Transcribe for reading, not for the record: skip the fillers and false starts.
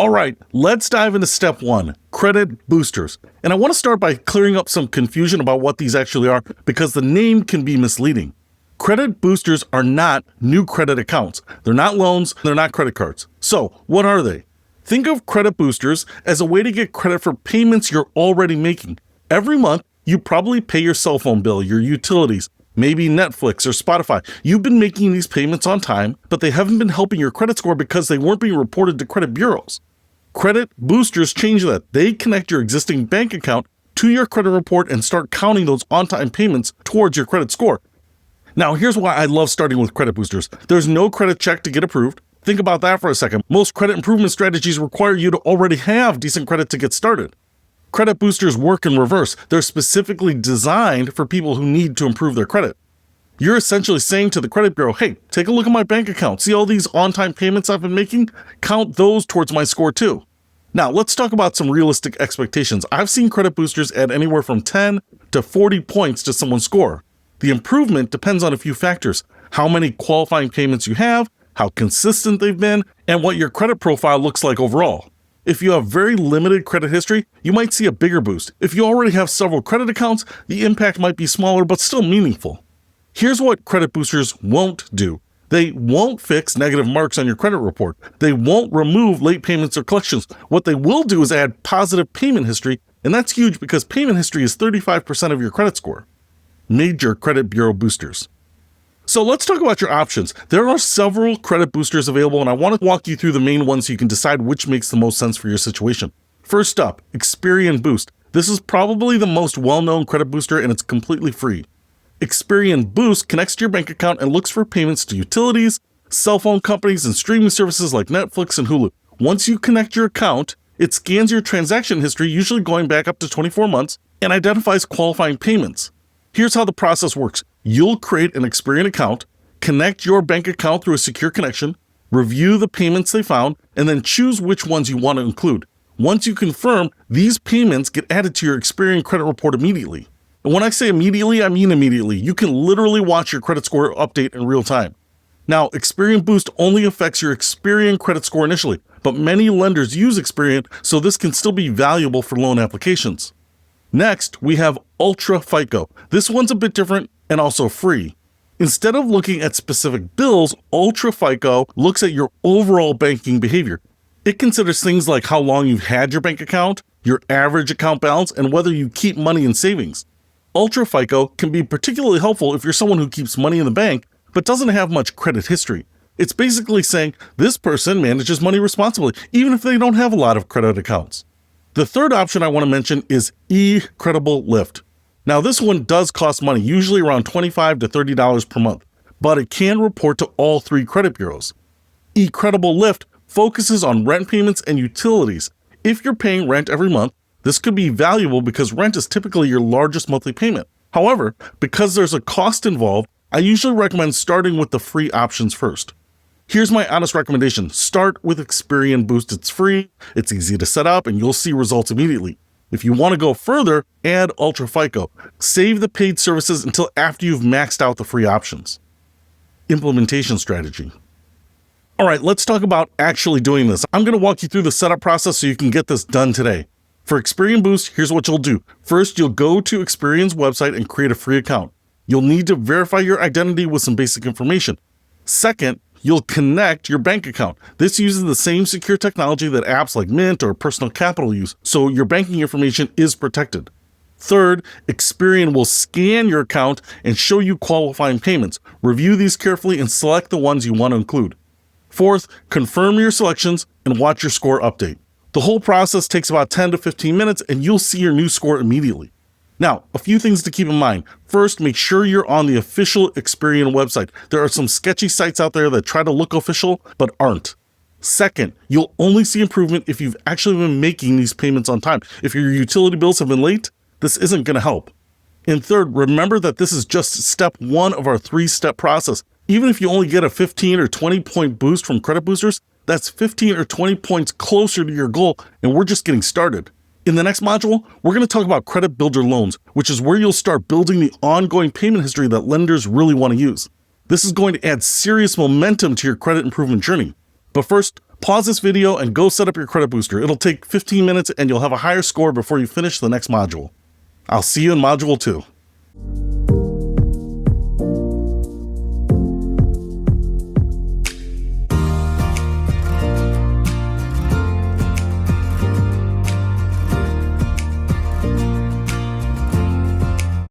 All right, let's dive into step 1, credit boosters. And I want to start by clearing up some confusion about what these actually are because the name can be misleading. Credit boosters are not new credit accounts. They're not loans, they're not credit cards. So, what are they? Think of credit boosters as a way to get credit for payments you're already making. Every month, you probably pay your cell phone bill, your utilities, maybe Netflix or Spotify. You've been making these payments on time, but they haven't been helping your credit score because they weren't being reported to credit bureaus. Credit boosters change that. They connect your existing bank account to your credit report and start counting those on-time payments towards your credit score. Now, here's why I love starting with credit boosters. There's no credit check to get approved. Think about that for a second. Most credit improvement strategies require you to already have decent credit to get started. Credit boosters work in reverse. They're specifically designed for people who need to improve their credit. You're essentially saying to the credit bureau, hey, take a look at my bank account. See all these on-time payments I've been making? Count those towards my score too. Now, let's talk about some realistic expectations. I've seen credit boosters add anywhere from 10 to 40 points to someone's score. The improvement depends on a few factors: how many qualifying payments you have, how consistent they've been, and what your credit profile looks like overall. If you have very limited credit history, you might see a bigger boost. If you already have several credit accounts, the impact might be smaller but still meaningful. Here's what credit boosters won't do. They won't fix negative marks on your credit report. They won't remove late payments or collections. What they will do is add positive payment history, and that's huge because payment history is 35% of your credit score. Major credit bureau boosters. So let's talk about your options. There are several credit boosters available, and I want to walk you through the main ones so you can decide which makes the most sense for your situation. First up, Experian Boost. This is probably the most well-known credit booster, and it's completely free. Experian Boost connects to your bank account and looks for payments to utilities, cell phone companies, and streaming services like Netflix and Hulu. Once you connect your account, it scans your transaction history, usually going back up to 24 months, and identifies qualifying payments. Here's how the process works. You'll create an Experian account, connect your bank account through a secure connection, review the payments they found, and then choose which ones you want to include. Once you confirm, these payments get added to your Experian credit report immediately. And when I say immediately, I mean immediately. You can literally watch your credit score update in real time. Now, Experian Boost only affects your Experian credit score initially, but many lenders use Experian, so this can still be valuable for loan applications. Next, we have Ultra FICO. This one's a bit different and also free. Instead of looking at specific bills, Ultra FICO looks at your overall banking behavior. It considers things like how long you've had your bank account, your average account balance, and whether you keep money in savings. Ultra FICO can be particularly helpful if you're someone who keeps money in the bank but doesn't have much credit history. It's basically saying this person manages money responsibly, even if they don't have a lot of credit accounts. The third option I want to mention is eCredible Lift. Now, this one does cost money, usually around $25 to $30 per month, but it can report to all 3 credit bureaus. eCredible Lift focuses on rent payments and utilities. If you're paying rent every month, this could be valuable because rent is typically your largest monthly payment. However, because there's a cost involved, I usually recommend starting with the free options first. Here's my honest recommendation. Start with Experian Boost. It's free, it's easy to set up, and you'll see results immediately. If you want to go further, add Ultra FICO. Save the paid services until after you've maxed out the free options. Implementation strategy. All right, let's talk about actually doing this. I'm going to walk you through the setup process so you can get this done today. For Experian Boost, here's what you'll do. First, you'll go to Experian's website and create a free account. You'll need to verify your identity with some basic information. Second, you'll connect your bank account. This uses the same secure technology that apps like Mint or Personal Capital use, so your banking information is protected. Third, Experian will scan your account and show you qualifying payments. Review these carefully and select the ones you want to include. Fourth, confirm your selections and watch your score update. The whole process takes about 10 to 15 minutes and you'll see your new score immediately. Now, a few things to keep in mind. First, make sure you're on the official Experian website. There are some sketchy sites out there that try to look official, but aren't. Second, you'll only see improvement if you've actually been making these payments on time. If your utility bills have been late, this isn't going to help. And third, remember that this is just step 1 of our 3-step process. Even if you only get a 15 or 20 point boost from credit boosters, that's 15 or 20 points closer to your goal, and we're just getting started. In the next module, we're going to talk about credit builder loans, which is where you'll start building the ongoing payment history that lenders really want to use. This is going to add serious momentum to your credit improvement journey. But first, Pause this video and go set up your credit booster. It'll take 15 minutes and you'll have a higher score before you finish the next module. I'll see you in Module 2.